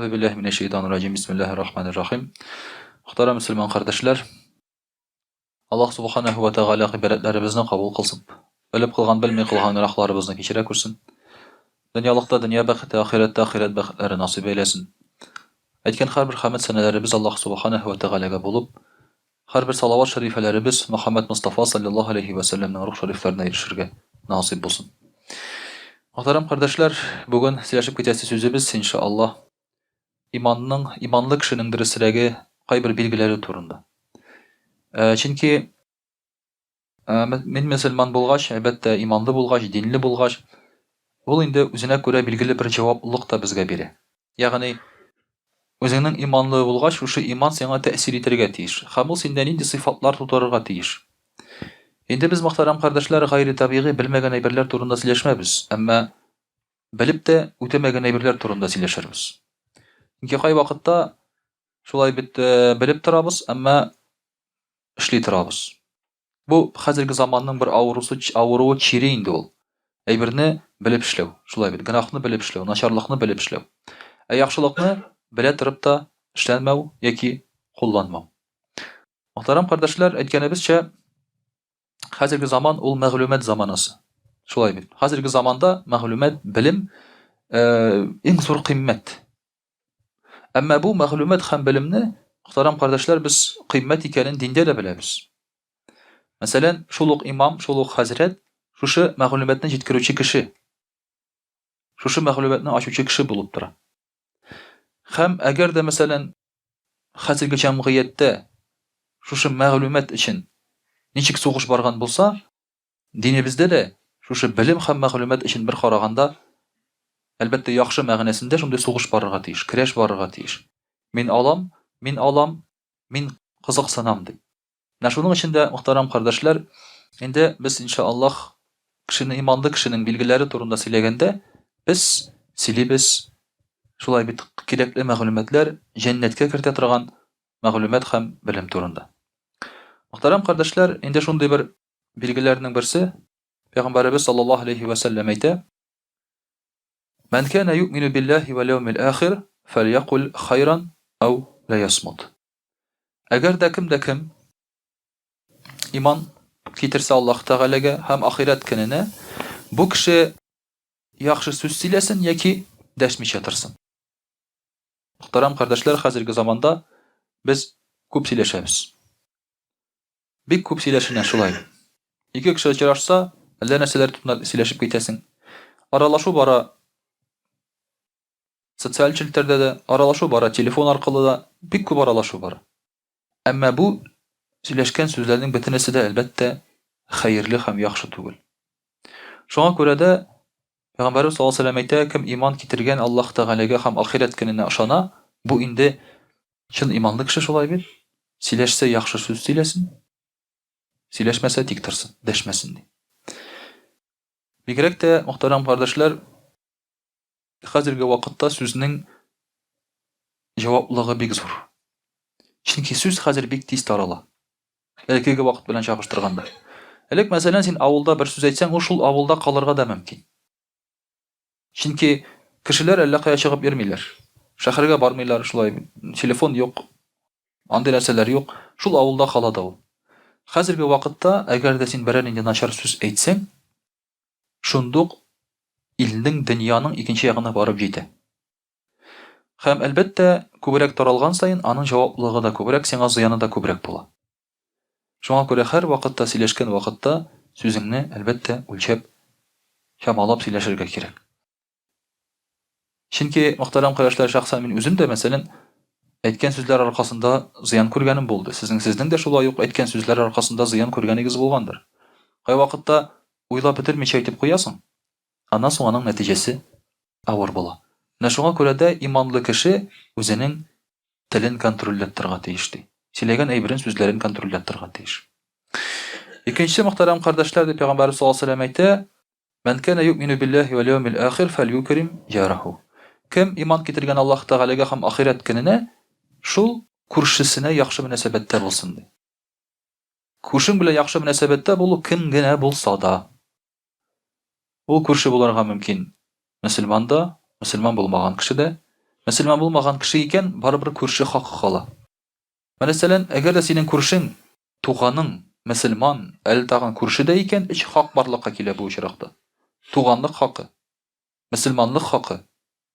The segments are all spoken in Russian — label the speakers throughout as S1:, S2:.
S1: Euzu billahi mineşşeytanirracim. Bismillahirrahmanirrahim. Muhterem Müslüman kardeşler, Allah Subhanahu ve Teala ibadetlerimizni kabul kılsın. Bilip kılgan, bilmey kılgan günahlarımızı kechire ko'rsin. Dunyolikda dunyo baxti, oxiratda oxirat baxtlari nasib eylesin. Aytgan har bir hamd sanalarimiz Allah Subhanahu ve Teala'ga bulup, har bir salavat şerifelerimiz Muhammed Mustafa sallallahu aleyhi ve sellem'nin ruh şeriflerine erişirge nasip olsun. Muhterem kardeşler, bugün silashib ketesi sözümüz inşallah imanlı kişinin dirisirege kayber bilgileri turunda. Çünkü men Müslüman bulgaç, elbette imanlı bulgaç, dinli bulgaç, ol indi özüne göre bilgili bir cevaplılık da bizge biri. Yani özünün imanlı bulgaç, uşu iman sana tesir eterge tiyiş. Hamıl senden indi sıfatlar tutarırga tiyiş. Indi biz muhterem kardeşler gayri tabiği bilmegen eyberler turunda sileşmemiz. Ama bilip de ötemegen eyberler turunda sileşirmiz. Çünkü kay vakitta şulay bilip turabız, ama işli turabız. Bu hazırki zamanның bir авыруы çiri indi ol. Eybirini bilip işlew. Şulay bit. Günahını bilip işlew, naçarlıkны bilip işlew. Yaxşılıkны bile turıp da işlenmew yoki kullanmaw. Muhterem kardeşler, aytganibizçe hazırki zaman ol maglumat zamanası. Şulay bit. Hazırki zamanda maglumat, bilim en zor kıymet. Ama bu maglumat hem bilimni muhterem kardeşler biz kıymet ikenin dinde de bilemiz. Mesela şuluk imam, şuluk hazret, şuşu maglumatni jetkiruvchi kishi. Şuşu maglumatni açuvchi kishi bulup tura. Hem agar da mesela hazirgi jamg'iyatda şuşu maglumat için nechik so'g'ish bargan bo'lsa, dinimizda da şuşu bilim hem maglumat için bir qaraganda albatta yaxshi ma'nosida shunday so'g'ish barga tiyish, kurash barga tiyish. Men alam, men qiziqsanam deb. Şunun içinde muhterem kardeşler, endi biz inşallah imanlı kişinin bilgileri turunda silegende biz silibis şulay bit kerakli maglumatlar jannatga kirte turgan maglumat hem bilim turunda. Muhterem kardeşler, endi şunday bir bilgilerinin birisi Peygamberimiz sallallahu aleyhi ve sellem ayta: "Men kana yu'minu billahi vel yevmil ahir felyaqul hayran aw la yasmut." Agar da kim iman getirse Allah Teala'ga hem ahiret gününe bu kişi yaxşı söz silesin yoki dashmish yatırsın. Muhterem kardeşler, hazırki zamanda biz ko'p sileşemiz. Bik ko'p sileşine şulay. İki kişi uchrashsa, alla narsalar tunab sileşip ketesin. Aralashuv bara sotsial chilterde de, aralashuv bara telefon arkalı da, bik ko'p aralashuv bara. Ama bu sileşken sözlerinin bitinesi de elbette hayırlı hem yaxşı tugul. Şoňa göre de Peygamberimiz sallallahu aleyhi ve sellem ayta, kim iman getirgen Allah Teala'ga hem ahiret gününe ışana, bu indi çın imanlı kişi şolay bil. Sileşse yaxşı söz silesin, sileşmese tik tırsın, deşmesin diye. Bigerek de muhterem kardeşler, hazırki vakitte sözünün cevaplığı bik zor. Çünkü söz hazır bik tez tarala. Elkegi vakit bilen çakıştırganda. Elek mesela sen avulda bir söz aytsan, o şul avulda kalırga da mümkün. Çünkü kişiler ellaqaya çıkıp vermeyler. Şahırga barmıylar, şulay telefon yok, andi narsalar yok. Şul avulda kalada ol. Hazırki vakitte agar da sen birer naşar söz aytsan, şunduk ilning, dünyanın ikinci yağına barıp jeydi. Hem elbette köbürek taralgan sayın, anın cevaplığı da köbürek, sana ziyanı da köbürek bola. Şoňa göre her vakitte sileşken vakitte sözüňni elbette ölçep, şamalap sileşirge kerek. Çünkü muhterem kardeşler, şahsen men özüm de mesela aytgan sözler arkasında ziyan körgenim boldy. Sizning de şolay ýok, aytgan sözler arkasında ziyan körgeniňiz bolgandyr. Kay vakitte uylap bitirmeçe aytyp goýasyň. Andan soň anyň netijesi awar bola. Şoňa göre de imanly kişi özüniň tilin kontrol etdirge tiýişdi. Silegen eybirin sözlerini kontrol ettirge tiyiş. İkincisi muhterem kardeşler de Peygamberimiz sallallahu aleyhi ve sellem ayta: "Men kana yu'minu billahi vel yevmil ahir felyukrim jarahu." Kim iman getirgen Allah Teala'ga hem ahiret gününe şul kurşisine yaxşı münasebetde bolsun diye. Kurşun bile yaxşı münasebetde bolup kim gene bolsa da o kurşu bolarga mümkin. Müslüman da, Müslüman bolmagan kişi de, Мөселман булмаган кеше икән, барыбер күрше хакы кала. Мәсәлән, әгәр дә синең күршең, туганың мөселман, әле тагын күршедә икән, өч хак барлыкка килә бу очракта. Туганлык хакы, мөселманлык хакы,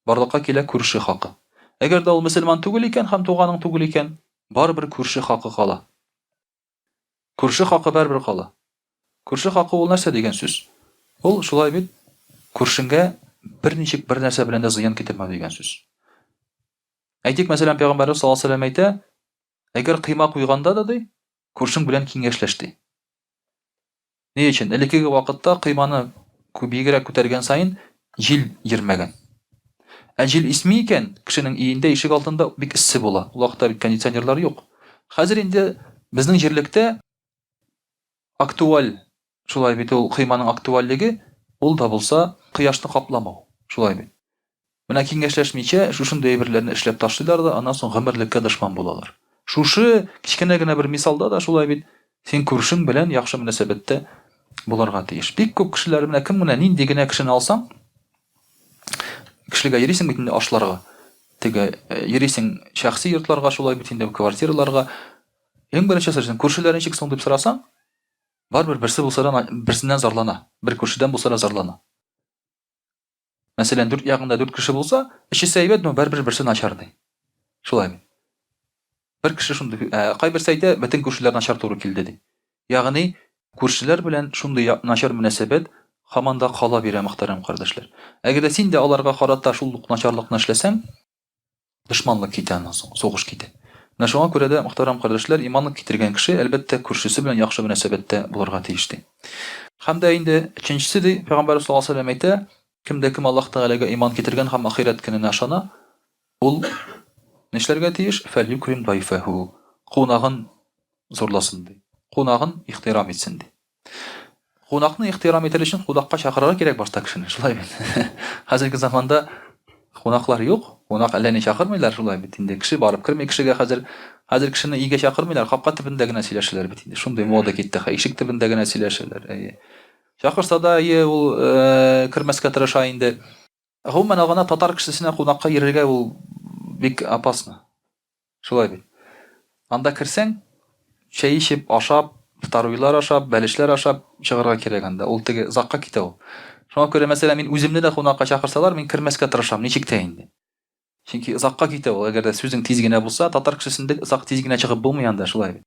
S1: барлыкка килә күрше хакы. Әгәр дә ул мөселман түгел икән һәм туганың түгел икән, барыбер күрше хакы кала. Күрше хакы барыбер кала. Күрше хакы ул нәрсә дигән сүз? Ул шулай бит, күршеңгә берничек бер нәрсә белән дә зыян китермәү дигән сүз. Әйтик, мәсәлән, Пәйгамбәрбез саллаллаһу алейһи ва сәллям әйтә, әгәр кыйма куйганда да ди, күршең белән киңәшләш ди. Ни өчен? Элеккеге вакытта кыйманы бигрәк күтәргән саен җил йөрмәгән. Ә җил исми икән, кешенең өендә ишек алтында бик иссе була. Ул вакытта бит кондиционерлар юк. Хәзер инде безнең җирлектә актуаль, шулай бит ул кыйманың актуальлеге, ул да булса кояшны капламау. Шулай бит. Менә киңәшләшмичә шушындый әйберләрне эшләп ташлыйлар да, аннан соң гомерлеккә дошман булалар. Шушы кичкенә генә бер мисалда да шулай бит, син күршең белән яхшы мөнәсәбәттә буларга тиеш. Бик күп кешеләр менә кем менә нинди генә кешене алсаң, кешеләргә йөрисең бит инде ашларга. Теге йөрисең шәхси йортларга, шулай бит инде квартираларга. Иң беренче сорасаң, күршеләр ничек соң дип сорасаң, барбер берсе булса да берсеннән зарлана, бер күршедән булса да зарлана. Мәсәлән, 4 ягында 4 кеше булса, өчесе әйбәтме, барбер берсе начар ди. Шулай бит. Бер кеше шундый, кайберсе әйтә, бөтен күршеләр начар туры килде ди. Ягъни күршеләр белән шундый начар мөнәсәбәт һаман да кала бирә, мөхтәрәм кардәшләр. Әгәр дә син дә аларга карата шул начарлыкны эшләсәң, дошманлык китә, аннан соң сугыш китә. Менә шуңа күрә дә, мөхтәрәм кардәшләр, иманлык китергән кеше әлбәттә күршесе белән яхшы мөнәсәбәттә булырга тиеш ди. Һәм дә инде өченчесе ди, Пәйгамбәр саллаллаһу алейһи ва сәллям әйтә, кемдә кем Аллаһ Тәгаләгә иман китергән һәм ахират көненә ышана, ул нишләргә тиеш? Фәльюкрим дайфаһу. Кунагын зурласын ди. Кунагын ихтирам итсен ди. Кунакны ихтирам итер өчен кунакка чакырырга кирәк башта кешене, шулай бит. Хәзерге заманда кунаклар юк, кунак әллә ни чакырмыйлар, шулай бит инде. Кеше барып керми, кешегә хәзер кешене өйгә чакырмыйлар, капка төбендә генә сөйләшәләр бит инде. Шундый мода китте, ишек төбендә генә сөйләшәләр. Чакырса да ул кермәскә тырыша инде. Гомумән алганда татар кешесенә кунакка йөрергә ул бик опасно. Шулай бит. Анда керсәң, чәй ичеп, ашап, таруйлар ашап, бәлешләр ашап чыгарга кирәк анда. Ул теге закка китә ул. Шуңа күрә мәсәлән мин үземне дә кунакка чакырсалар, мин кермәскә тырышам, ничек тә инде. Чөнки закка китә ул. Әгәр дә сүзең тиз генә булса, татар кешесендә зак тиз генә чыгып булмый анда, шулай бит.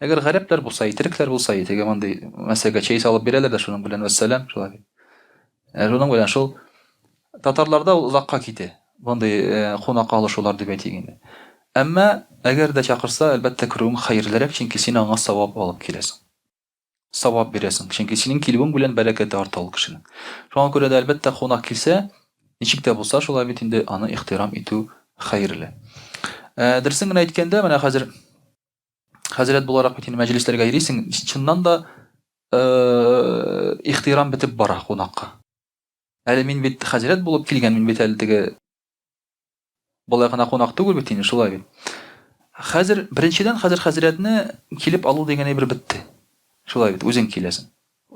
S1: Әгәр гарәпләр булса, итрекләр булса, теге мондый мәсәгә чәй салып бирәләр дә шуның белән вәссәлам, шулай бит. Шуның белән шул татарларда ул закка китә. Мондый кунакка алышулар дип әйтик инде. Әмма әгәр дә чакырса, әлбәттә керүең хәерлерәк, чөнки син аңа савап алып киләсең. Савап бирәсең, чөнки синең килүең белән бәрәкәте арта ул кешенең. Шуңа күрә дә әлбәттә кунак килсә, ничек тә булса, шулай бит инде аны ихтирам итү хәерле. Дөресен генә әйткәндә, менә хәзер хәзрәт буларак бит инде мәҗлесләргә йөрисең, чыннан да ихтирам бетеп бара кунакка. Әле мин бит хәзрәт булып килгән, мин бит әле теге болай гына кунак түгел бит инде, шулай бит. Хәзер беренчедән хәзер хәзрәтне килеп алу дигән әйбер бетте. Шулай бит, үзең киләсең.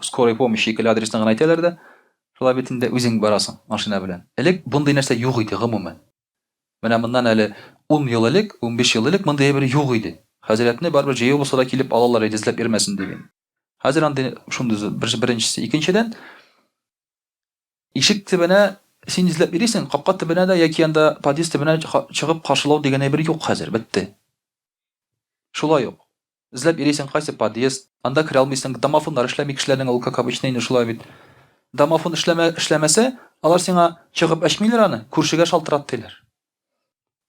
S1: Скорый помощь шикелле адресны гына әйтәләр дә, шулай бит инде үзең барасың машина белән. Элек бундый нәрсә юк иде гомумән. Менә моннан әле 10 ел элек, 15 ел элек мондый әйбер юк иде. Хәзрәтне барбер җәяү булса да килеп алалар иде, эзләп йөрмәсен дигән. Хәзер анда шундый беренчесе, икенчедән ишек төбенә син эзләп йөрисең, капка төбенә дә яки анда подъезд төбенә чыгып каршылау дигән әйбер юк хәзер, бетте. Шулай ук. Эзләп йөрисең кайсы подъезд, анда керә алмыйсың, домофоннар эшләми кешеләрнең ул как обычно инде шулай бит. Домофон эшләмәсә, алар сиңа чыгып эчмиләр аны, күршегә шалтыраттылар.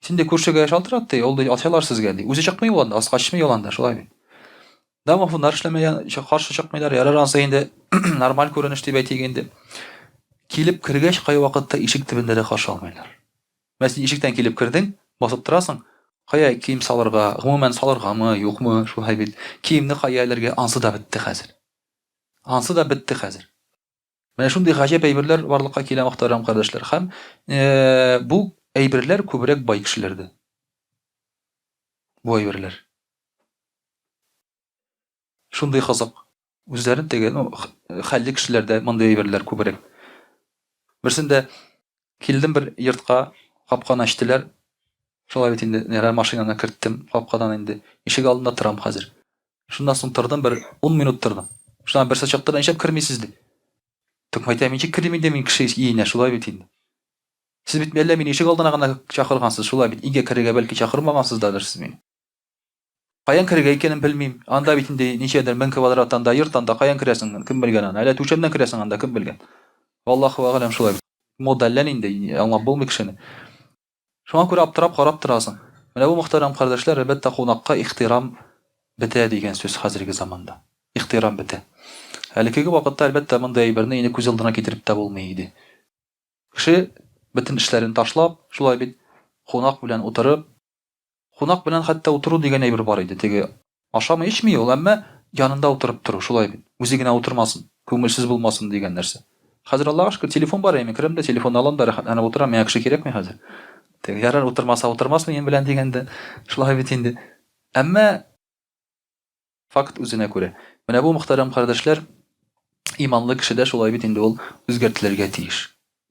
S1: Син дә күршегә шалтыратты, ул да ачалар сезгә ди. Үзе чыкмый ул анда, аска чыкмый ул анда, шулай бит. Домофоннар эшләмәгән, каршы чыкмыйлар, ярар ансы инде нормаль күренеш дип әйтик инде. Килеп кергәч, кай вакытта ишек төбендә дә каршы алмыйлар. Мәсәлән, ишектән килеп кердең, басып торасың, кая кием салырга, гомумән салыргамы, юкмы, шулай бит. Киемне кая эләргә, ансы да бетте хәзер. Ансы да бетте хәзер. Менә шундый гаҗәп әйберләр барлыкка килә, мөхтәрәм кардәшләр. Һәм бу әйберләр күбрәк бай кешеләрдә. Бу әйберләр. Шундый кызык. Үзләрен теге, хәлле кешеләрдә мондый әйберләр күбрәк. Берсендә килдем бер йортка, капканы ачтылар, Шулай бит инде машинаны керттем, капкадан инде ишек алдында торам хәзер. Шундан соң тордым, бер 10 минут тордым. Шуннан берсе чакта ничек кермисез ди. Тукмай әйтәм, ничек керим инде мин кеше өенә, шулай бит инде. Сез бит әллә мине ишек алдына гына чакыргансыз, шулай бит. Өйгә керергә бәлки чакырмагансыздыр сез мине. Каян керергә икәнен белмим. Анда бит инде ничәдер 1000 квадраттан да йорт, анда каян керәсең, кем белгән аны. Әллә түшәмдән керәсең анда, кем белгән. Валлаһи ва галәм шулай. Модальлән инде, аңлап булмый кешене. Шуңа күрә аптырап карап торасың. Менә бу мөхтәрәм кардәшләр, әлбәттә кунакка ихтирам бетә дигән сүз хәзерге заманда. Ихтирам бетә. Әлеге вакытта әлбәттә мондай әйберне инде күз алдына китереп тә булмый иде. Кеше бөтен эшләрен ташлап, шулай бит кунак белән утырып, кунак белән хәтта утыру дигән әйбер бар иде. Теге ашамый ичми ул, әмма янында утырып тору, шулай бит. Үзе генә утырмасын, күңелсез булмасын дигән нәрсә. Хәзер Аллаһка шөкер, телефон бар, әйме керәм дә телефонны алам да рәхәтләнеп утырам, миңа кеше кирәкми хәзер. Теге ярар утырмаса утырмас мин белән дигәндә, шулай бит инде. Әмма факт үзенә күрә. Менә бу мөхтәрәм кардәшләр, иманлы кешедә шулай бит инде ул үзгәртелергә тиеш.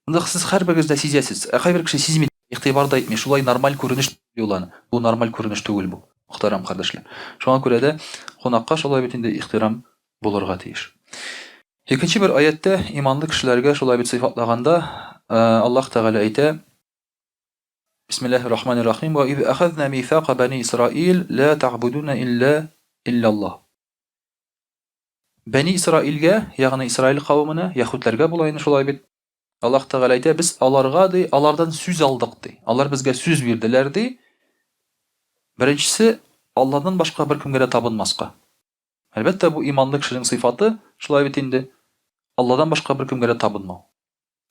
S1: Монда сез һәрберегез дә сизәсез. Кайбер кеше сизми, игътибар да итми, шулай нормаль күренеш юланы. Бу нормаль күренеш түгел бу, мөхтәрәм кардәшләр. Шуңа күрә дә кунакка шулай бит инде ихтирам булырга тиеш. Икенче бер аятта иманлы кешеләргә шулай бит сыйфатлаганда Аллаһ Тәгалә әйтә: Бисмиллаһир-рахманир-рахим. Ва из ахазна мисаqa бани Исраил ла та'будуна илляллаһ. Бани Исраилгә, ягъни Исраил кавымына, яһүдләргә була инде шулай бит. Аллаһ Тәгалә әйтә, без аларга ди, алардан сүз алдык ди. Алар безгә сүз бирделәр ди. Беренчесе, Аллаһдан башка бер кемгә дә табынмаска. Әлбәттә бу иманлы кешенең сыйфаты, шулай бит инде. Аллаһдан башка бер кемгә дә табынмау.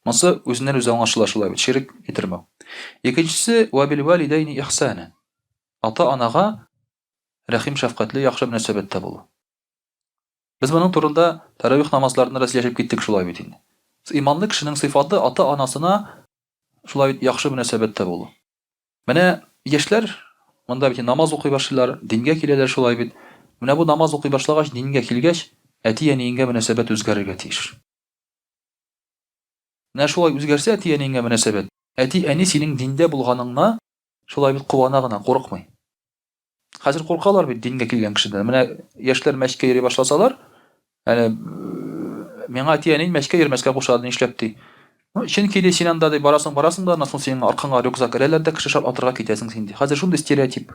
S1: Монсы үзеннән үзе аңлашыла шулай бит, ширк китермәү. Икенчесе, ва бил валидайни ихсана. Ата-анага рәхим шәфкатьле, яхшы мөнәсәбәттә булу. Без моның турында таравих намазларында да сөйләшеп киттек шулай бит инде. Иманлы кешенең сыйфаты ата-анасына шулай бит яхшы мөнәсәбәттә булу. Менә яшьләр монда бит намаз укый башлыйлар, дингә киләләр шулай бит. Менә бу намаз укый башлагач, дингә килгәч, әти-әниеңгә мөнәсәбәт үзгәрергә тиеш. Менә шулай үзгәрсә әти-әниеңгә мөнәсәбәт. Әти-әни синең диндә булганыңна шулай бит куана гына, курыкмый. Хәзер куркалар бит дингә килгән кешедән. Менә яшьләр мәчеткә йөри башласалар, миңа әти-әним мәчеткә йөрмәскә кушады, нишләп ди. Чөнки ди син анда ди барасың да, аннан соң синең аркаңа рюкзак эләләр дә кеше шап атырга китәсең син ди. Хәзер шундый стереотип.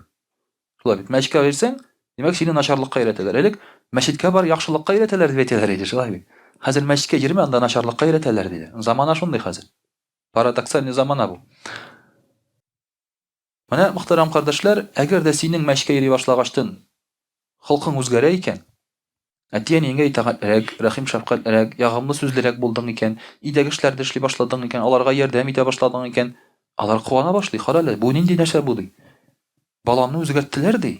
S1: Шулай бит мәчеткә йөрсәң, димәк сине начарлыкка өйрәтәләр. Элек мәчеткә бар яхшылыкка өйрәтәләр дип әйтәләр иде, шулай бит. Хәзер мәчеткә йөрмә, анда начарлыкка өйрәтәләр диде. Замана шундый хәзер. Парадоксаль замана бу. Менә мөхтәрәм кардәшләр, әгәр дә синең мәчеткә йөри башлагачтын холкың үзгәрә икән, әти-әниеңгә итәгатьлерәк, рәхим шәфкатьлерәк, ягымлы сүзлерәк булдың икән, идәге эшләрдә эшли башладың икән, аларга ярдәм итә башладың икән, алар куана башлый. Кара әле, бу нинди нәрсә бу ди? Баламны үзгәрттеләр ди.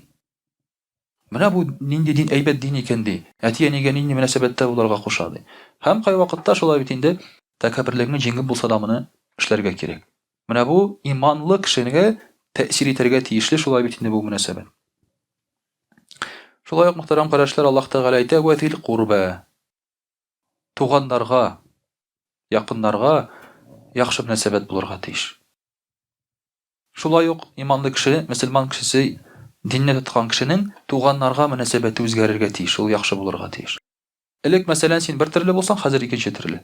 S1: Менә бу нинди дин, әйбәт дин икән ди. Әти-әнигә нинди мөнәсәбәттә булырга куша ди. Һәм кай вакытта шулай бит инде тәкәбберлегне җиңеп булса да моны эшләргә кирәк. Менә бу иманлы кешегә тәэсир итәргә тиешле шулай бит инде бу мөнәсәбәт. Шулай ук мөхтәрәм карашлар, Аллаһ Тәгалә әйтә: "Ва фил курба". Туганнарга, якыннарга яхшы мөнәсәбәт булырга тиеш. Шулай ук иманлы кеше, мөселман кешесе, динне тоткан кешенең туганнарга мөнәсәбәте үзгәрергә тиеш, ул яхшы булырга тиеш. Элек мәсәлән син бер төрле булсаң, хәзер икенче төрле.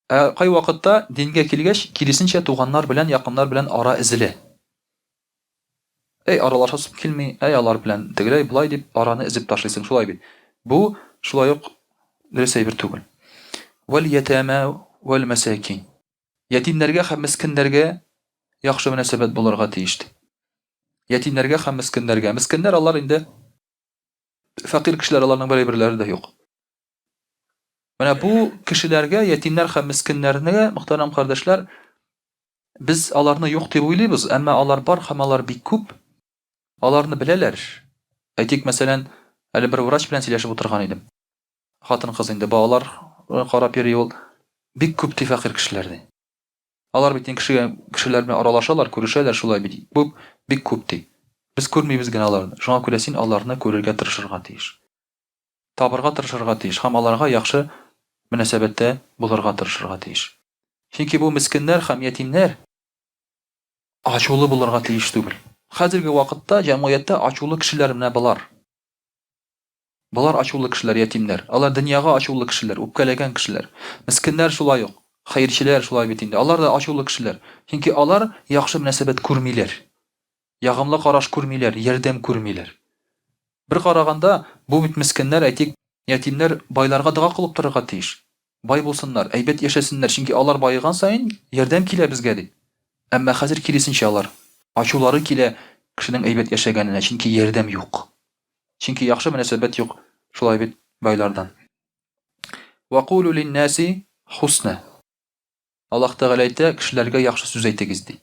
S1: Кай вакытта дингә килгәч, киресенчә туганнар белән, якыннар белән ара эзелә. Аралашасың килми, алар белән тегеләй булай дип араны эзеп ташлыйсың, шулай бит. Бу шулай ук дөрес әйбер түгел. Вал ятама вал масакин. Ятимнәргә һәм мискиннәргә яхшы мөнәсәбәт булырга тиеш. Ятимнәргә һәм мискиннәргә. Мискиннәр алар инде фәкыйрь кешеләр, аларның бер-бирләре дә юк. Менә бу кешеләргә, ятимнәр һәм мискиннәргә, мөхтәрәм кардәшләр, без аларны юк дип уйлыйбыз, әмма алар бар һәм алар бик күп. Аларны беләләр. Әйтик, мәсәлән, әле бер врач белән сөйләшеп утырган идем. Хатын-кыз инде балалар карап йөри, ул бик күп ди фәкыйрь кешеләр ди. Алар бит кешеләр белән аралашалар, күрешәләр, шулай бит. Бу бик күп ди. Без күрмибез генә аларны. Шуңа күрә син аларны күрергә тырышырга тиеш. Табырга тырышырга тиеш һәм аларга яхшы мөнәсәбәттә булырга тырышырга тиеш. Чөнки бу мискиннәр һәм ятимнәр ачулы булырга тиеш түгел. Хәзерге вакытта җәмгыятьтә ачулы кешеләр менә булар. Булар ачулы кешеләр, ятимнәр. Алар дөньяга ачулы кешеләр, үпкәләгән кешеләр. Мискиннәр шулай ук. Хәерчеләр шулай бит инде. Алар да ачулы кешеләр. Чөнки алар яхшы мөнәсәбәт күрмиләр. Ягымлы караш күрмиләр, ярдәм күрмиләр. Бер караганда, бу бит мискиннәр, әйтик, ятимнәр байларга дога кылып торырга тиеш. Бай булсыннар, әйбәт яшәсеннәр, чөнки алар байыган саен ярдәм килә безгә дип. Әмма хәзер киресенчә алар ачулары килә кешенең әйбәт яшәгәненә, чөнки ярдәм юк. Чөнки яхшы мөнәсәбәт юк, шулай бит байлардан. Вакулу лин-наси хусна. Аллаһ Тәгалә әйтә, кешеләргә яхшы сүз әйтегез ди.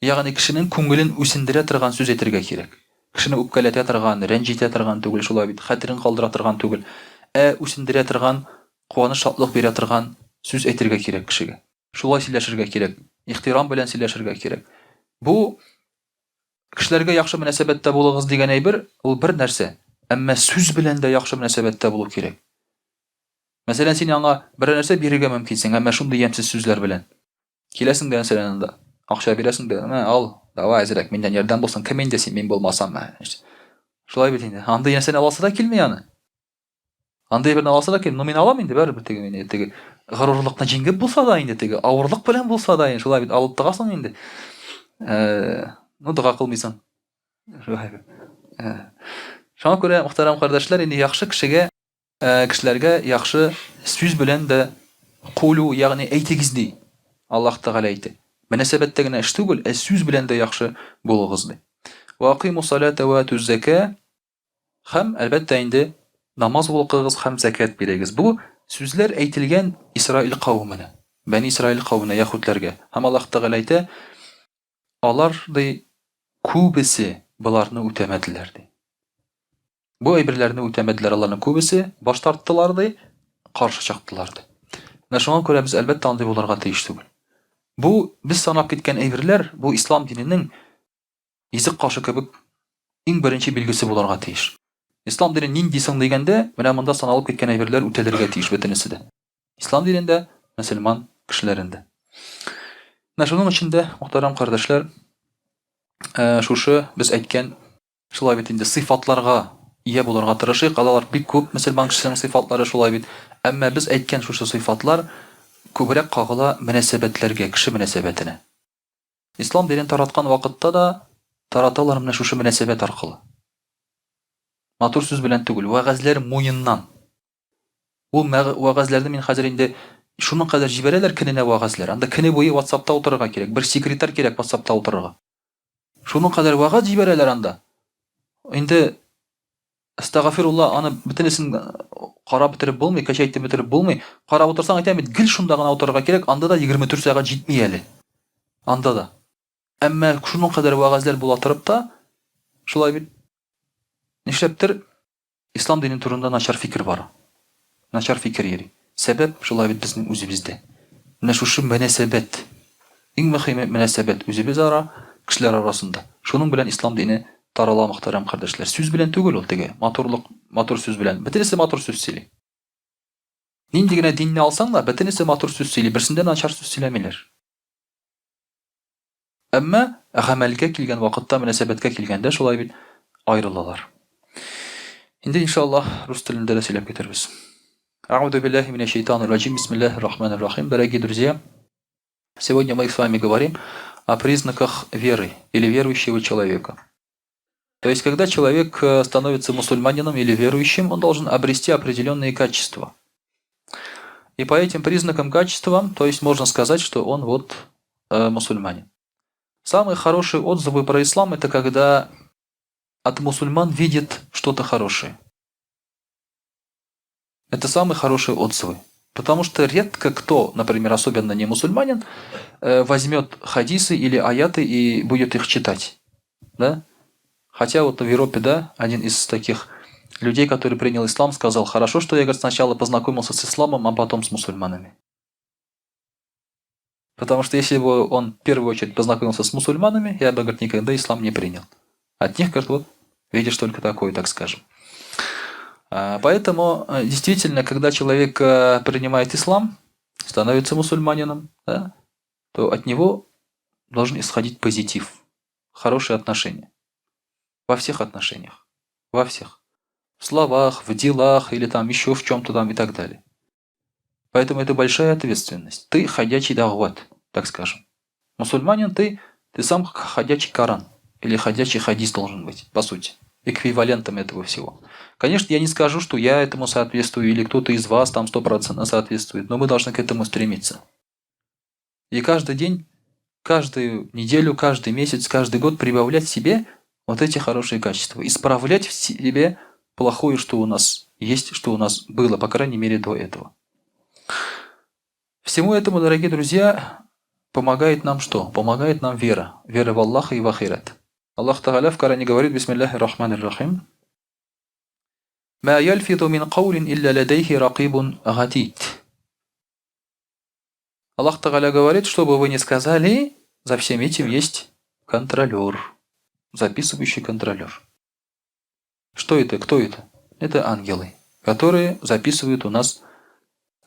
S1: Ягъни кешенең күңелен үсендерә торган сүз әйтергә кирәк. Кешене үпкәләтә торган, рәнҗитә торган түгел, шулай бит, хәтерен калдыра торган түгел, үсендерә торган, куаныч, шатлык бирә торган сүз әйтергә кирәк кешегә. Шулай сөйләшергә кирәк, ихтирам белән сөйләшергә кирәк. Бу кешеләргә яхшы мөнәсәбәттә булыгыз дигән әйбер, ул бер нәрсә, әмма сүз белән дә яхшы мөнәсәбәттә булу кирәк. Мәсәлән, син аңа бер нәрсә бирергә мөмкинсең, әмма шундый ямьсез сүзләр белән. Киләсең дә мәсәлән анда, акча бирәсең дә, ал, давай әзрәк, миннән ярдәм булсын, кем инде син, мин булмасам, шулай бит инде. Андый нәрсәне аласы да килми аны. Андый берне аласы да килми, мин алам инде, барыбер теге горурлыкны җиңеп булса да инде, теге авырлык белән булса да, шулай бит алып тыгасың инде. Дога кылмыйсың. Шуңа күрә, мөхтәрәм кардәшләр, инде яхшы кешегә, кешеләргә яхшы сүз белән дә кулу, ягъни әйтегез ди. Аллаһ Тәгалә әйтә. Мөнәсәбәттә генә эш түгел, сүз белән дә яхшы булыгыз ди. Ва акиму салата ва атуз зака. Һәм әлбәттә инде намаз укыгыз һәм закат бирегез. Бу сүзләр әйтелгән Исраил кавымына, Бәни Исраил кавымына, яһудләргә. Һәм Аллаһ Тәгалә әйтә, алар ди күбесе буларны үтәмәделәр ди. Бу әйберләрне үтәмәделәр, аларның күбесе баш тарттылар ди, каршы чыктылар ди. Менә шуңа күрә без әлбәттә андый булырга тиеш түгел. Бу без санап киткән әйберләр, бу ислам диненең изек кашы кебек иң беренче билгесе булырга тиеш. Ислам дине нинди соң дигәндә, менә монда саналып киткән әйберләр үтәлергә тиеш бөтенесе дә. Ислам динендә, мөселман кешеләрендә. Менә шуның өчен дә, мөхтәрәм кардәшләр, шушы без әйткән шулай бит инде сыйфатларга ия булырга тырышыйк. Алар бик күп мөселман кешенең сыйфатлары шулай бит. Әмма без әйткән шушы сыйфатлар күбрәк кагыла мөнәсәбәтләргә, кеше мөнәсәбәтенә. Ислам динен тараткан вакытта да тараталар менә шушы мөнәсәбәт аркылы. Матур сүз белән түгел, вәгазьләр муеннан. Ул вәгазьләрне мин хәзер инде шуның кадәр җибәрәләр көненә вәгазьләр. Анда көне буе WhatsApp'та утырырга кирәк, бер секретарь кирәк WhatsApp'та утырырга. Шуның кадәр вәгазь җибәрәләр анда. Инде астагфирулла, аны бөтенесен карап бетереп булмый, качайтып бетереп булмый. Карап утырсаң әйтәм бит, гел шунда гына утырырга кирәк, анда да 24 сәгать җитми әле. Анда да. Әмма шуның кадәр вәгазьләр була торып та, шулай бит нишләптер ислам дине турында начар фикер бар. Начар фикер йөри. Сәбәп шулай бит безнең үзебездә. Менә шушы мөнәсәбәт, иң мөһим мөнәсәбәт үзебез ара, кешеләр арасында. Шуның белән ислам дине тарала, мөхтәрәм кардәшләр. Сүз белән түгел ул теге, матурлык, матур сүз белән. Бөтенесе матур сүз сөйли. Нинди генә динне алсаң да, бөтенесе матур сүз сөйли, берсендә начар сүз сөйләмиләр. Әмма гамәлгә килгән вакытта, мөнәсәбәткә килгәндә шулай бит аерылалар. Инде иншаллах рус телендә дә сөйләп китербез. А'уду биллахи минаш шайтанир раджим. Бисмиллахир рахманир рахим. Дорогие друзья, сегодня мы с вами говорим о признаках веры или верующего человека. То есть, когда человек становится мусульманином или верующим, он должен обрести определенные качества. И по этим признакам, качествам, то есть можно сказать, что он вот мусульманин. Самые хорошие отзывы про ислам — это когда от мусульман видят что-то хорошее. Это самые хорошие отзывы. Потому что редко кто, например, особенно не мусульманин, возьмет хадисы или аяты и будет их читать. Да? Хотя вот в Европе, да, один из таких людей, который принял ислам, сказал: хорошо, что я, говорит, сначала познакомился с исламом, а потом с мусульманами. Потому что если бы он в первую очередь познакомился с мусульманами, я бы, говорит, никогда ислам не принял. От них, говорит, вот видишь только такое, так скажем. Поэтому действительно, когда человек принимает ислам, становится мусульманином, да, то от него должен исходить позитив, хорошие отношения. Во всех отношениях. Во всех. В словах, в делах или там еще в чем-то там и так далее. Поэтому это большая ответственность. Ты ходячий дават, так скажем. Мусульманин ты сам ходячий Коран. Или ходячий хадис должен быть, по сути. Эквивалентом этого всего. Конечно, я не скажу, что я этому соответствую, или кто-то из вас там 100% соответствует, но мы должны к этому стремиться. И каждый день, каждую неделю, каждый месяц, каждый год прибавлять себе вот эти хорошие качества. Исправлять в себе плохое, что у нас есть, что у нас было, по крайней мере, до этого. Всему этому, дорогие друзья, помогает нам что? Помогает нам вера. Вера в Аллаха и в ахират. Аллах Тааля в Коране говорит: Бисмиллахи рахмани рахим. «Ма яльфиту мин каулин илля ладейхи ракибун гатид». Аллах Тааля говорит, что бы вы ни сказали, за всем этим есть контролер. Записывающий контролер. Что это? Кто это? Это ангелы, которые записывают у нас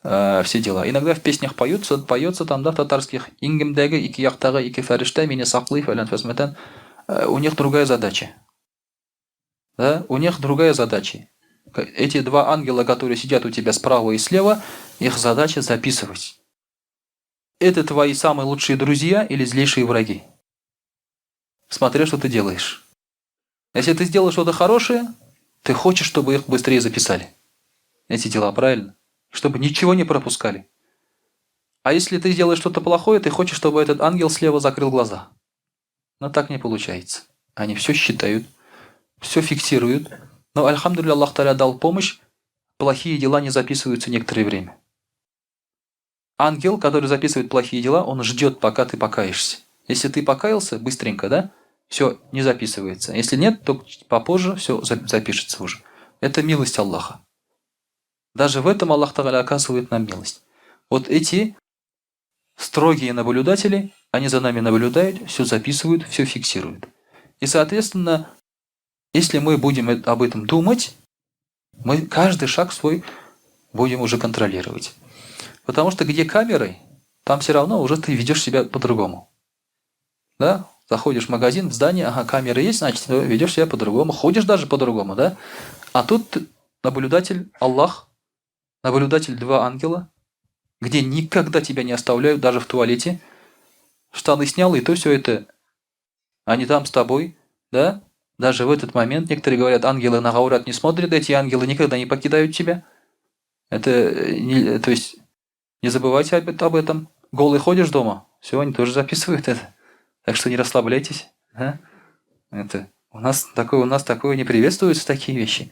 S1: все дела. Иногда в песнях поется там, да, в татарских: «Ингемдегі ики яқтағы ики фәрішта мені сақлый фәлән фәсмәтән». У них другая задача. Да? У них другая задача. Эти два ангела, которые сидят у тебя справа и слева, их задача записывать. Это твои самые лучшие друзья или злейшие враги. Смотря, что ты делаешь. Если ты сделал что-то хорошее, ты хочешь, чтобы их быстрее записали. Эти дела, правильно? Чтобы ничего не пропускали. А если ты делаешь что-то плохое, ты хочешь, чтобы этот ангел слева закрыл глаза. Но так не получается. Они все считают, все фиксируют. Но, альхамдулилля, Аллах Та'аля дал помощь. Плохие дела не записываются некоторое время. Ангел, который записывает плохие дела, он ждет, пока ты покаешься. Если ты покаялся быстренько, да, все не записывается. Если нет, то попозже все запишется уже. Это милость Аллаха. Даже в этом Аллах Та'аля оказывает нам милость. Вот эти строгие наблюдатели, они за нами наблюдают, все записывают, все фиксируют. И, соответственно, если мы будем об этом думать, мы каждый шаг свой будем уже контролировать. Потому что где камеры, там все равно уже ты ведешь себя по-другому. Да? Заходишь в магазин, в здание, ага, камеры есть, значит, ведешь себя по-другому, ходишь даже по-другому, да? А тут наблюдатель Аллах, наблюдатель два ангела, где никогда тебя не оставляют, даже в туалете. Штаны снял, и то все это, они там с тобой, да? Даже в этот момент, некоторые говорят, ангелы на гаурат не смотрят, эти ангелы никогда не покидают тебя. Это, то есть, не забывайте об этом. Голый ходишь дома, все, они тоже записывают это. Так что не расслабляйтесь. Да? У нас такое не приветствуется, такие вещи.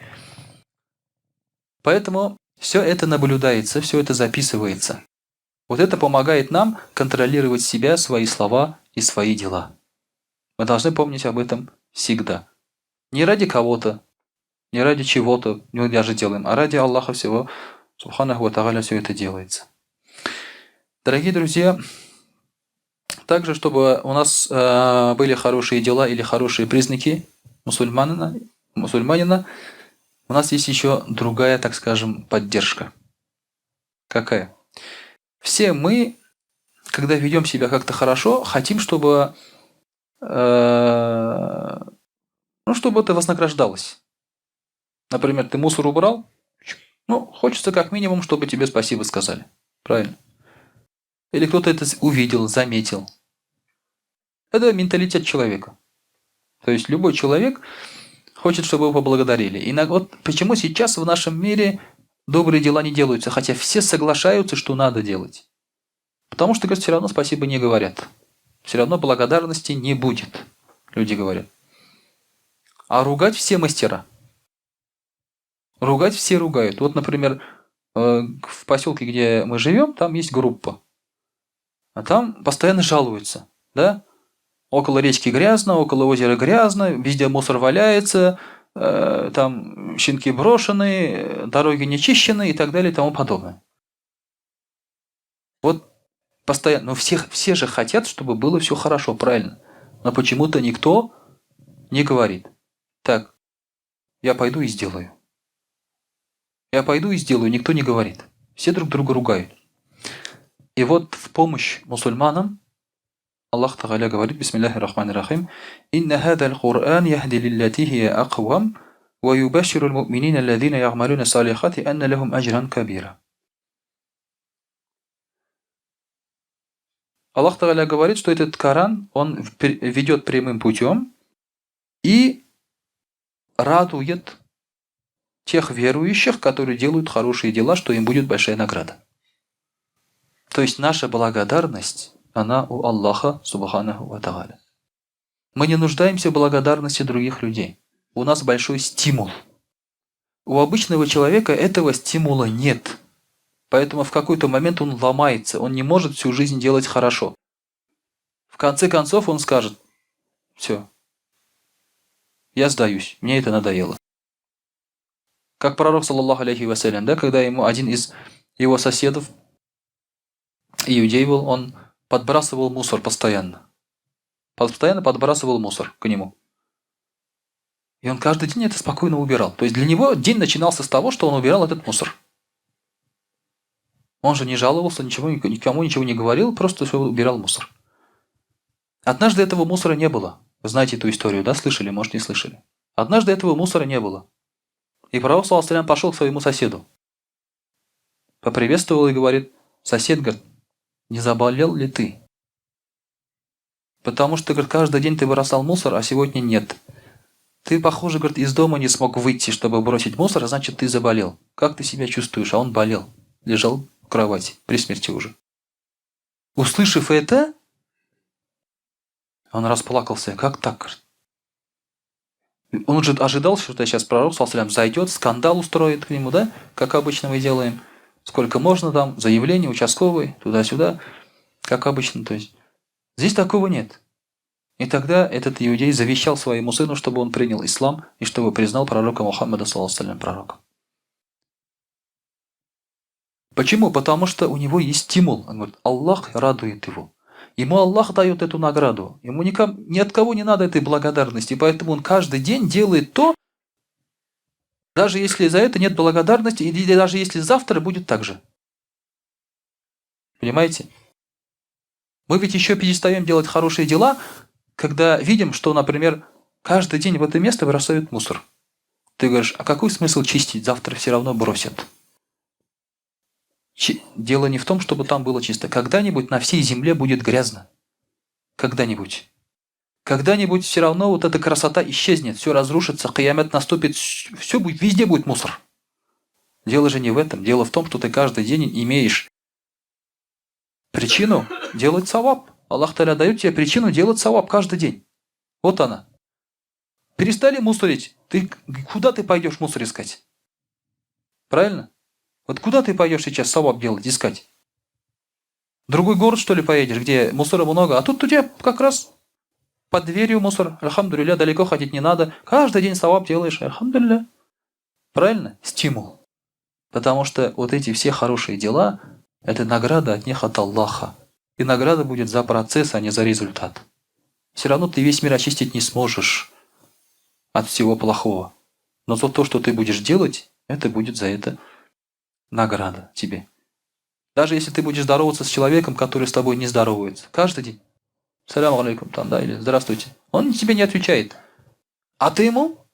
S1: Поэтому все это наблюдается, все это записывается. Вот это помогает нам контролировать себя, свои слова и свои дела. Мы должны помнить об этом всегда. Не ради кого-то, не ради чего-то мы даже делаем, а ради Аллаха всего, Субханаху ва Тааля, все это делается. Дорогие друзья, также, чтобы у нас были хорошие дела или хорошие признаки мусульманина, у нас есть еще другая, так скажем, поддержка. Какая? Все мы, когда ведем себя как-то хорошо, хотим, чтобы это вознаграждалось. Например, ты мусор убрал, хочется как минимум, чтобы тебе спасибо сказали. Правильно? Или кто-то это увидел, заметил. Это менталитет человека. То есть любой человек хочет, чтобы его поблагодарили. И вот почему сейчас в нашем мире добрые дела не делаются, хотя все соглашаются, что надо делать. Потому что, говорят, все равно спасибо не говорят. Все равно благодарности не будет, люди говорят. А ругать все мастера. Ругать все ругают. Вот, например, в поселке, где мы живем, там есть группа. А там постоянно жалуются, да? Около речки грязно, около озера грязно, везде мусор валяется, там щенки брошены, дороги не чищены и так далее и тому подобное. Вот постоянно, все же хотят, чтобы было все хорошо, правильно. Но почему-то никто не говорит: так, я пойду и сделаю. Я пойду и сделаю, никто не говорит. Все друг друга ругают. И вот в помощь мусульманам Аллах Тааля говорит, бисмиллахи рахмани рахим, «Инна хадал Кур'ан яхди лиллати хия аквам, ва юбаширу муминина алладина ягмалуна салихати анна лахум аджран кабира». Аллах Тааля говорит, что этот Коран, он ведет прямым путем и радует тех верующих, которые делают хорошие дела, что им будет большая награда. То есть наша благодарность, она у Аллаха, субханаху ва тааля. Мы не нуждаемся в благодарности других людей. У нас большой стимул. У обычного человека этого стимула нет. Поэтому в какой-то момент он ломается, он не может всю жизнь делать хорошо. В конце концов он скажет: все, я сдаюсь, мне это надоело. Как пророк, саллаллаху алейхи вассалям, да, когда ему один из его соседов, иудей был, он подбрасывал мусор постоянно. Постоянно подбрасывал мусор к нему. И он каждый день это спокойно убирал. То есть для него день начинался с того, что он убирал этот мусор. Он же не жаловался, никому ничего не говорил, просто все убирал мусор. Однажды этого мусора не было. Вы знаете эту историю, да? Слышали, может, не слышали. Однажды этого мусора не было. И пророк, саллаллаху алейхи, пошел к своему соседу. Поприветствовал и говорит: сосед, говорит, не заболел ли ты? Потому что, говорит, каждый день ты бросал мусор, а сегодня нет. Ты, похоже, говорит, из дома не смог выйти, чтобы бросить мусор, а значит, ты заболел. Как ты себя чувствуешь? А он болел. Лежал в кровати, при смерти уже. Услышав это, он расплакался. Как так? Он же ожидал, что сейчас пророк, саллаллаху алейхи, зайдет, скандал устроит к нему, да? Как обычно мы делаем. Сколько можно там, заявление, участковый, туда-сюда. Как обычно, то есть. Здесь такого нет. И тогда этот иудей завещал своему сыну, чтобы он принял ислам и чтобы признал пророка Мухаммада, саллаллаху алейхи, пророком. Почему? Потому что у него есть стимул. Он говорит, Аллах радует его. Ему Аллах дает эту награду. Ему ни от кого не надо этой благодарности. Поэтому он каждый день делает то, даже если за это нет благодарности, или даже если завтра будет так же. Понимаете? Мы ведь еще перестаем делать хорошие дела, когда видим, что, например, каждый день в это место бросают мусор. Ты говоришь, а какой смысл чистить? Завтра все равно бросят. Дело не в том, чтобы там было чисто. Когда-нибудь на всей земле будет грязно. Когда-нибудь. Когда-нибудь все равно вот эта красота исчезнет, все разрушится, киямат наступит, все будет, везде будет мусор. Дело же не в этом. Дело в том, что ты каждый день имеешь причину делать саваб. Аллах Та'аля дает тебе причину делать саваб каждый день. Вот она. Перестали мусорить. Куда ты пойдешь мусор искать? Правильно? Вот куда ты пойдешь сейчас саваб делать, искать? В другой город, что ли, поедешь, где мусора много, а тут у тебя как раз под дверью мусор. Альхамдулилля, далеко ходить не надо. Каждый день саваб делаешь. Альхамдулилля. Правильно? Стимул. Потому что вот эти все хорошие дела, это награда от них от Аллаха. И награда будет за процесс, а не за результат. Все равно ты весь мир очистить не сможешь от всего плохого. Но за то, что ты будешь делать, это будет за это награда тебе. Даже если ты будешь здороваться с человеком, который с тобой не здоровается. Каждый день. Саляму алейкум, там, да, или здравствуйте. Он тебе не отвечает. А ты ему?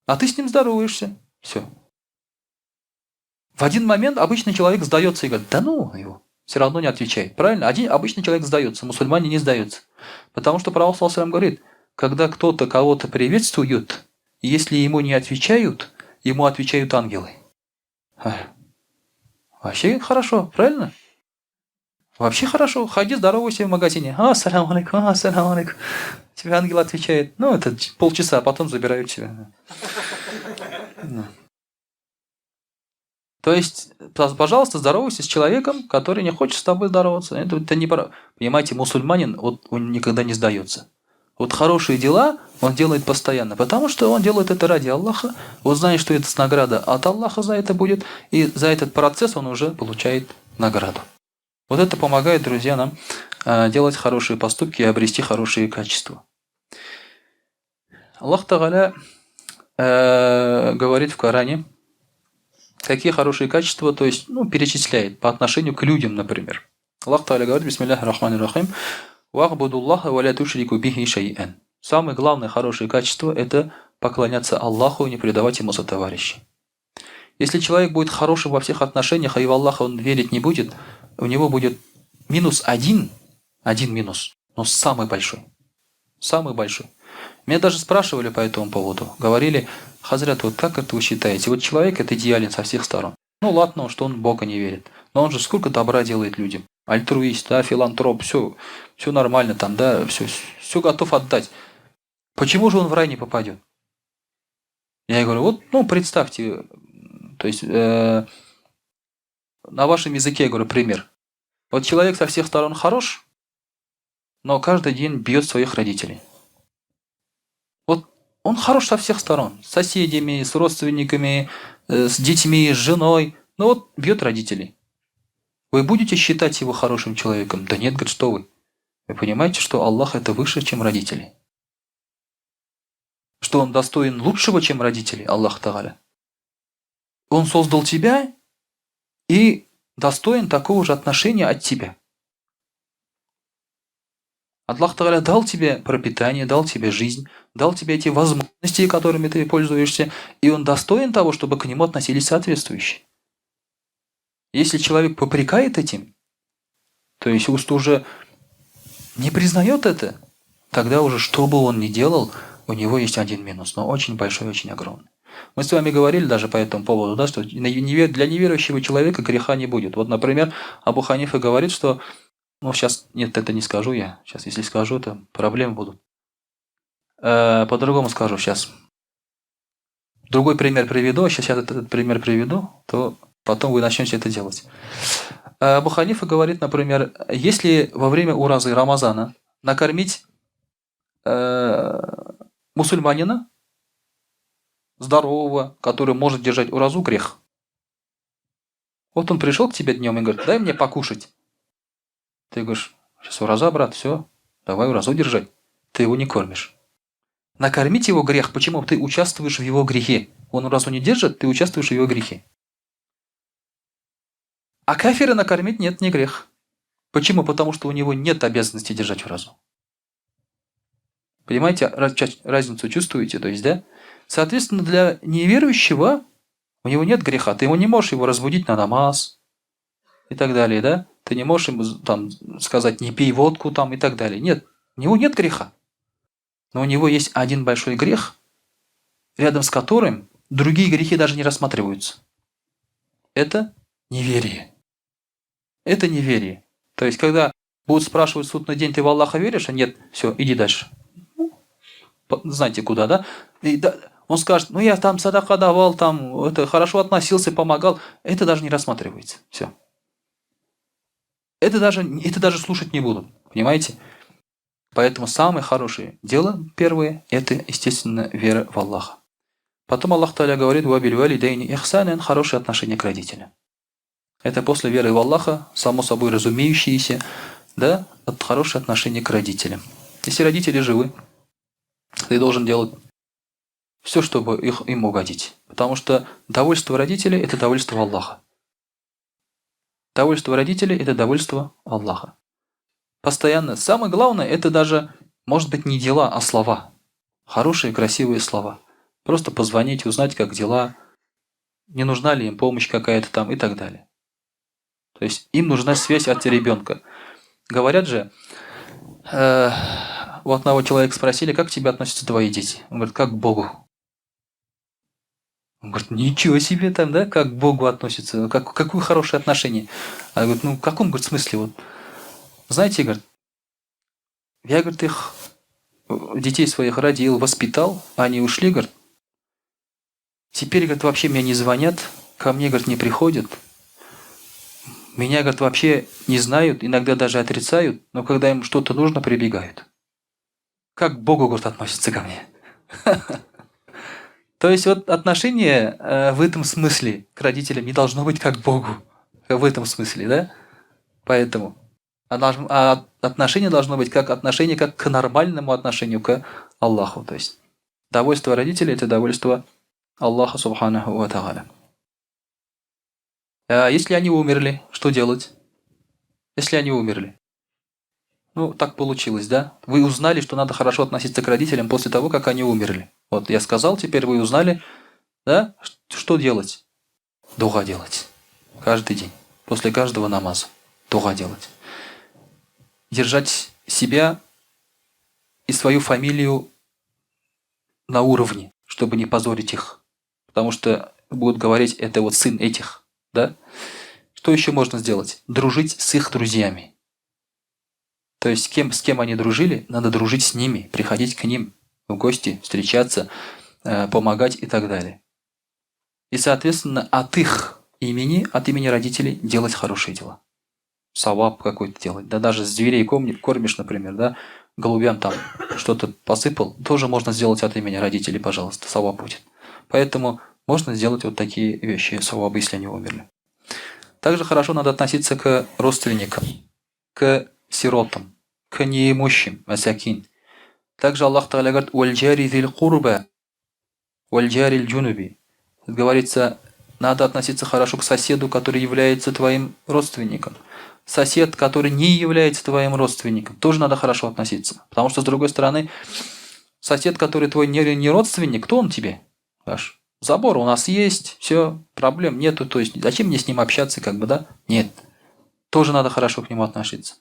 S1: А ты с ним здороваешься. Все. В один момент обычный человек сдается и говорит, да ну его. Все равно не отвечает. Правильно? Один обычный человек сдается, мусульмане не сдаются. Потому что пророк саллаллаху алейхи говорит, когда кто-то кого-то приветствует, если ему не отвечают, ему отвечают ангелы. Вообще хорошо, правильно? Вообще хорошо. Ходи, здоровайся в магазине. Ассаляму алейкум, ассаляму алейкум. Тебе ангел отвечает. Ну, это полчаса, а потом забирают тебя. То есть, пожалуйста, здоровайся с человеком, который не хочет с тобой здороваться. Это не пора. Понимаете, мусульманин, вот он никогда не сдается. Вот хорошие дела он делает постоянно, потому что он делает это ради Аллаха. Он знает, что это награда от Аллаха за это будет, и за этот процесс он уже получает награду. Вот это помогает, друзья, нам делать хорошие поступки и обрести хорошие качества. Аллах Тааля говорит в Коране, какие хорошие качества, то есть, перечисляет по отношению к людям, например. Аллах Тааля говорит, бисмиллахи рахмани рахим, «Вахбудуллаха ва ля тушрику бихи шай'ан». Самое главное хорошее качество – это поклоняться Аллаху и не предавать Ему сотоварищей. Если человек будет хорошим во всех отношениях, а и в Аллаха он верить не будет, у него будет минус один минус, но самый большой. Самый большой. Меня даже спрашивали по этому поводу. Говорили: «Хазрат, вот как это вы считаете? Вот человек это идеален со всех сторон. Ну ладно, что он в Бога не верит. Но он же сколько добра делает людям. Альтруист, да, филантроп, все нормально там, да, все готов отдать. Почему же он в рай не попадет?» Я говорю: вот, ну, представьте, то есть на вашем языке, я говорю, пример. Вот человек со всех сторон хорош, но каждый день бьет своих родителей. Вот он хорош со всех сторон. С соседями, с родственниками, с детьми, с женой. Но вот бьет родителей. Вы будете считать его хорошим человеком? Да нет, говорит, что вы. Вы понимаете, что Аллах это выше, чем родители? Что он достоин лучшего, чем родители, Аллах Тааля. Он создал тебя и достоин такого же отношения от тебя. Аллах Тааля дал тебе пропитание, дал тебе жизнь, дал тебе эти возможности, которыми ты пользуешься, и он достоин того, чтобы к нему относились соответствующе. Если человек попрекает этим, то есть уже не признает это, тогда уже что бы он ни делал, у него есть один минус, но очень большой, очень огромный. Мы с вами говорили даже по этому поводу, да, что для неверующего человека греха не будет. Вот, например, Абу Ханифа говорит, что, ну сейчас, нет, это не скажу я, сейчас если скажу, то проблемы будут. По-другому скажу сейчас. Другой пример приведу, сейчас я этот пример приведу, то потом вы начнете это делать. Абу Ханифа говорит, например, если во время уразы Рамазана накормить мусульманина, здорового, который может держать уразу, грех. Вот он пришел к тебе днем и говорит: дай мне покушать. Ты говоришь: сейчас ураза, брат, все, давай уразу держать. Ты его не кормишь. Накормить его грех, почему? Ты участвуешь в его грехе. Он уразу не держит, ты участвуешь в его грехе. А кафира накормить нет, не грех. Почему? Потому что у него нет обязанности держать уразу. Понимаете, разницу чувствуете? То есть, да? Соответственно, для неверующего у него нет греха. Ты ему не можешь его разбудить на намаз и так далее, да? Ты не можешь ему там сказать: не пей водку там и так далее. Нет, у него нет греха. Но у него есть один большой грех, рядом с которым другие грехи даже не рассматриваются. Это неверие. Это неверие. То есть, когда будут спрашивать в судный день: ты в Аллаха веришь? А нет, все, иди дальше. Знаете куда, да? И он скажет: ну я там садака давал, там это хорошо относился, помогал. Это даже не рассматривается. Все. Это даже слушать не будут. Понимаете? Поэтому самое хорошее дело, первое, это, естественно, вера в Аллаха. Потом Аллах Тааля говорит: «Вабиль валидайни ихсанан», хорошее отношение к родителям. Это после веры в Аллаха, само собой разумеющееся, да, от хорошее отношение к родителям. Если родители живы, ты должен делать все, чтобы им угодить. Потому что довольство родителей – это довольство Аллаха. Довольство родителей – это довольство Аллаха. Постоянно. Самое главное – это даже, может быть, не дела, а слова. Хорошие, красивые слова. Просто позвонить, узнать, как дела, не нужна ли им помощь какая-то там и так далее. То есть им нужна связь от ребенка. Говорят же, у одного человека спросили: как к тебе относятся твои дети? Он говорит: как к Богу. Он говорит: ничего себе там, да, как к Богу относятся, какое хорошее отношение. А говорит: ну в каком, говорит, смысле? Вот, знаете, говорит, я, говорит, их, детей своих родил, воспитал, они ушли, говорит, теперь, говорит, вообще мне не звонят, ко мне, говорит, не приходят, меня, говорит, вообще не знают, иногда даже отрицают, но когда им что-то нужно, прибегают. Как к Богу, говорит, относятся ко мне. То есть вот отношение в этом смысле к родителям не должно быть как к Богу. В этом смысле, да? Поэтому. Отношение должно быть как отношение как к нормальному отношению к Аллаху. То есть довольство родителей – это довольство Аллаха Субханаху ва Тааля. А если они умерли, что делать? Если они умерли. Ну, так получилось, да? Вы узнали, что надо хорошо относиться к родителям после того, как они умерли. Вот я сказал, теперь вы узнали, да? Что делать? Дуга делать. Каждый день. После каждого намаза. Дуга делать. Держать себя и свою фамилию на уровне, чтобы не позорить их. Потому что будут говорить, это вот сын этих, да? Что еще можно сделать? Дружить с их друзьями. То есть с кем они дружили, надо дружить с ними, приходить к ним в гости, встречаться, помогать и так далее. И, соответственно, от их имени, от имени родителей делать хорошие дела. Саваб какой-то делать. Да даже зверей кормишь, например, да, голубям там что-то посыпал, тоже можно сделать от имени родителей, пожалуйста, саваб будет. Поэтому можно сделать вот такие вещи, савабы, если они умерли. Также хорошо надо относиться к родственникам, к сиротам, к неимущим, масякин. Также Аллах Та'аля говорит, «Вальджари зиль курба, вальджари джунуби». Говорится, надо относиться хорошо к соседу, который является твоим родственником. Сосед, который не является твоим родственником, тоже надо хорошо относиться. Потому что, с другой стороны, сосед, который твой не родственник, кто он тебе? Аж забор у нас есть, все, проблем нету. То есть, зачем мне с ним общаться, как бы, да? Нет. Тоже надо хорошо к нему относиться.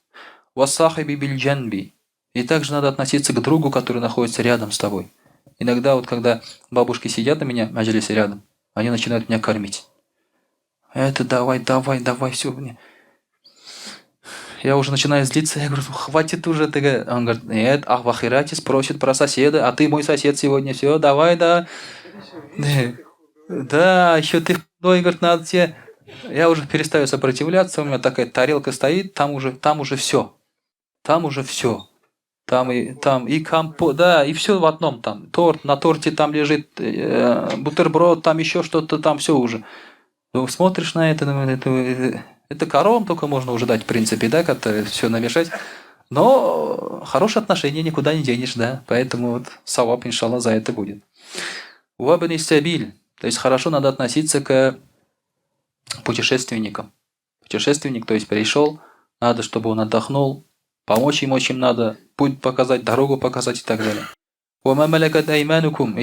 S1: Вассахаби бильджанби. И также надо относиться к другу, который находится рядом с тобой. Иногда вот когда бабушки сидят на меня, маджлисе рядом, они начинают меня кормить. Это давай, все мне. Я уже начинаю злиться, я говорю, хватит уже. Он говорит, нет, а в ахирате спросит про соседа, а ты мой сосед сегодня, все, давай, да. Да, еще ты говорит, надо тебе. Я уже перестаю сопротивляться, у меня такая тарелка стоит, там уже все. Там уже все. Там и компот, да, и все в одном там. Торт, на торте там лежит бутерброд, там еще что-то, там все уже. Ну, смотришь на это кором только можно уже дать, в принципе, да, как-то все намешать. Но хорошие отношения никуда не денешь, да. Поэтому вот саваб, иншаллах, за это будет. Уабани сабиль. То есть хорошо надо относиться к путешественникам. Путешественник, то есть пришел, надо, чтобы он отдохнул, помочь им очень надо, путь показать, дорогу показать и так далее. Уама малякат айманукум.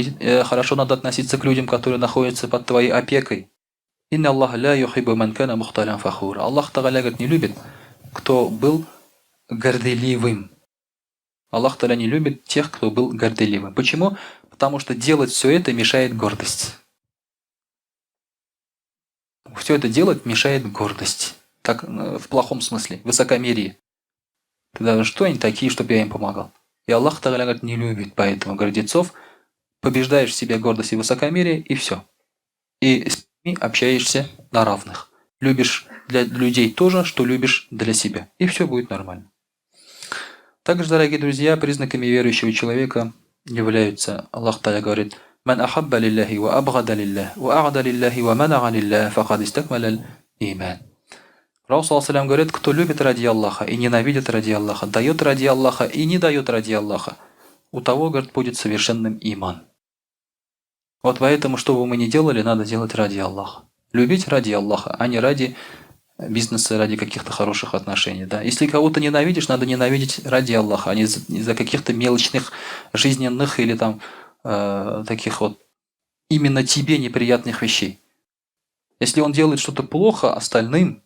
S1: Хорошо надо относиться к людям, которые находятся под твоей опекой. Инна Аллах ля юхибу ман кана мухталян фахура. Аллах Та'аля говорит, не любит, кто был горделивым. Аллах Та'аля не любит тех, кто был горделивым. Почему? Потому что делать все это мешает гордость. Все это делать мешает гордость. Так, в плохом смысле, высокомерие. Ты даже что они такие, чтобы я им помогал? И Аллах Та'аля говорит, не любит поэтому гордецов. Побеждаешь в себе гордость и высокомерие, и все. И с ними общаешься на равных. Любишь для людей то же, что любишь для себя. И все будет нормально. Также, дорогие друзья, признаками верующего человека являются, Аллах Та'аля говорит, «Ман ахабба лиллахи ва абгада лиллах, ва агда лиллахи ва манага лиллах, факад истакмалал иман». Пророк ﷺ говорит, кто любит ради Аллаха и ненавидит ради Аллаха, дает ради Аллаха и не дает ради Аллаха, у того, говорит, будет совершенным иман. Вот поэтому, что бы мы ни делали, надо делать ради Аллаха. Любить ради Аллаха, а не ради бизнеса, ради каких-то хороших отношений. Да? Если кого-то ненавидишь, надо ненавидеть ради Аллаха, а не за каких-то мелочных, жизненных или там таких вот именно тебе неприятных вещей. Если он делает что-то плохо остальным,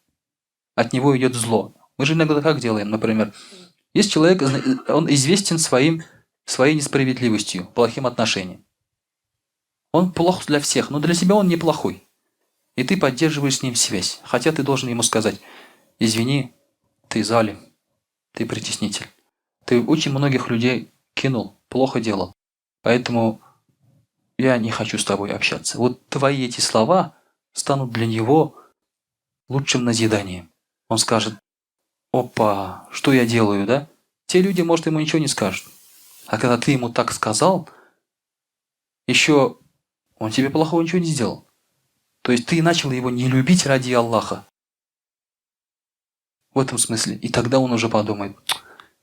S1: от него идет зло. Мы же иногда как делаем, например, есть человек, он известен своей несправедливостью, плохим отношением. Он плох для всех, но для себя он неплохой. И ты поддерживаешь с ним связь. Хотя ты должен ему сказать, извини, ты залим, ты притеснитель. Ты очень многих людей кинул, плохо делал. Поэтому я не хочу с тобой общаться. Вот твои эти слова станут для него лучшим назиданием. Он скажет, опа, что я делаю, да? Те люди, может, ему ничего не скажут. А когда ты ему так сказал, еще он тебе плохого ничего не сделал. То есть ты начал его не любить ради Аллаха. В этом смысле. И тогда он уже подумает,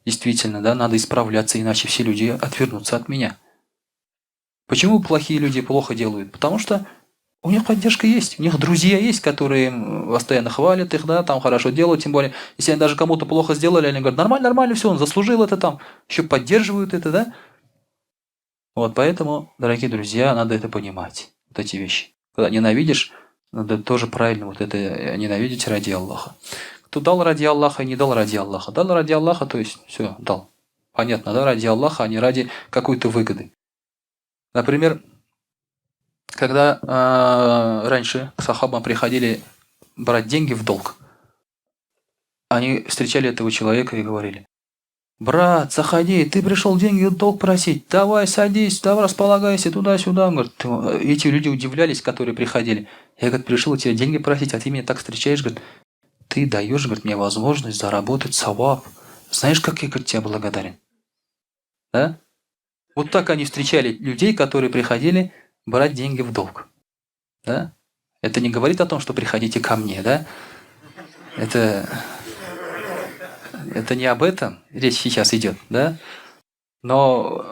S1: действительно, да, надо исправляться, иначе все люди отвернутся от меня. Почему плохие люди плохо делают? Потому что у них поддержка есть, у них друзья есть, которые постоянно хвалят их, да, там хорошо делают, тем более, если они даже кому-то плохо сделали, они говорят, нормально, нормально, все, он заслужил это там, еще поддерживают это, да. Вот поэтому, дорогие друзья, надо это понимать, вот эти вещи. Когда ненавидишь, надо тоже правильно вот это ненавидеть ради Аллаха. Кто дал ради Аллаха и не дал ради Аллаха. Дал ради Аллаха, то есть все, дал. Понятно, да, ради Аллаха, а не ради какой-то выгоды. Например, когда раньше к сахабам приходили брать деньги в долг, они встречали этого человека и говорили: брат, заходи, ты пришел деньги в долг просить, давай садись, давай располагайся туда-сюда. Он говорит, эти люди удивлялись, которые приходили. Я, говорит, пришел у тебя деньги просить, а ты меня так встречаешь, говорит, ты даешь, говорит, мне возможность заработать саваб. Знаешь, как я, говорит, тебе благодарен? Да? Вот так они встречали людей, которые приходили брать деньги в долг. Да? Это не говорит о том, что приходите ко мне, да? Это не об этом речь сейчас идет, да? Но,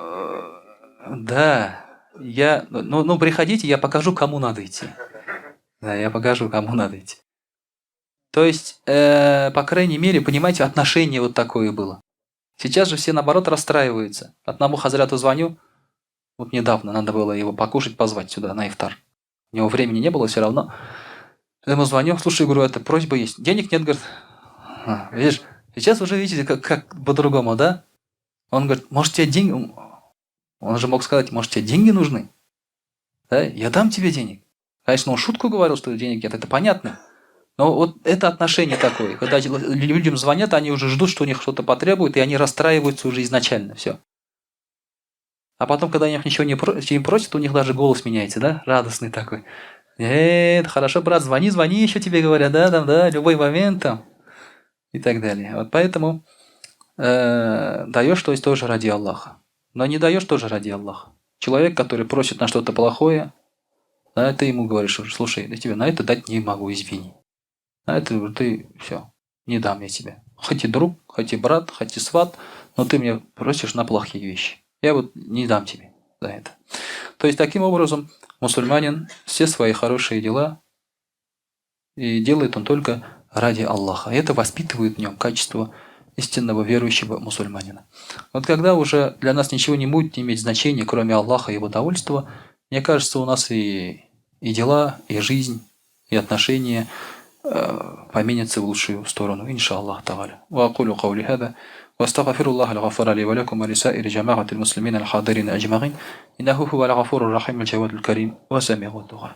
S1: да, ну, приходите, я покажу, кому надо идти. Да, я покажу, кому надо идти. То есть, по крайней мере, понимаете, отношение вот такое было. Сейчас же все, наоборот, расстраиваются. Одному хазряту звоню, вот недавно надо было его покушать, позвать сюда, на ифтар. У него времени не было все равно. Я ему звоню, слушай, говорю, это просьба есть. Денег нет, говорит. Видишь, сейчас уже видите, как по-другому, да? Он говорит, может, тебе деньги... Он же мог сказать, может, тебе деньги нужны? Да? Я дам тебе денег. Конечно, он шутку говорил, что денег нет, это понятно. Но вот это отношение такое. Когда людям звонят, они уже ждут, что у них что-то потребуют, и они расстраиваются уже изначально. Все. А потом, когда они ничего не просят, у них даже голос меняется, да? Радостный такой. Хорошо, брат, звони, еще тебе говорят, да, там, да, любой момент там. И так далее. Вот поэтому даешь, то есть тоже ради Аллаха. Но не даешь тоже ради Аллаха. Человек, который просит на что-то плохое, да, ты ему говоришь, слушай, я тебе на это дать не могу, извини. На это ты все, не дам я тебе. Хоть и друг, хоть и брат, хоть и сват, но ты мне просишь на плохие вещи. Я вот не дам тебе за это. То есть таким образом мусульманин все свои хорошие дела и делает он только ради Аллаха. И это воспитывает в нем качество истинного верующего мусульманина. Вот когда уже для нас ничего не будет иметь значения, кроме Аллаха и его довольства, мне кажется, у нас и дела, и жизнь, и отношения поменятся в лучшую сторону, иншаллах та'аля. وأقول قولي هذا وأستغفر الله الغفار لي ولكم ولسائر جماعة المسلمين الحاضرين أجمعين إنه هو الغفور الرحيم الجواد الكريم وسميع الدعاء.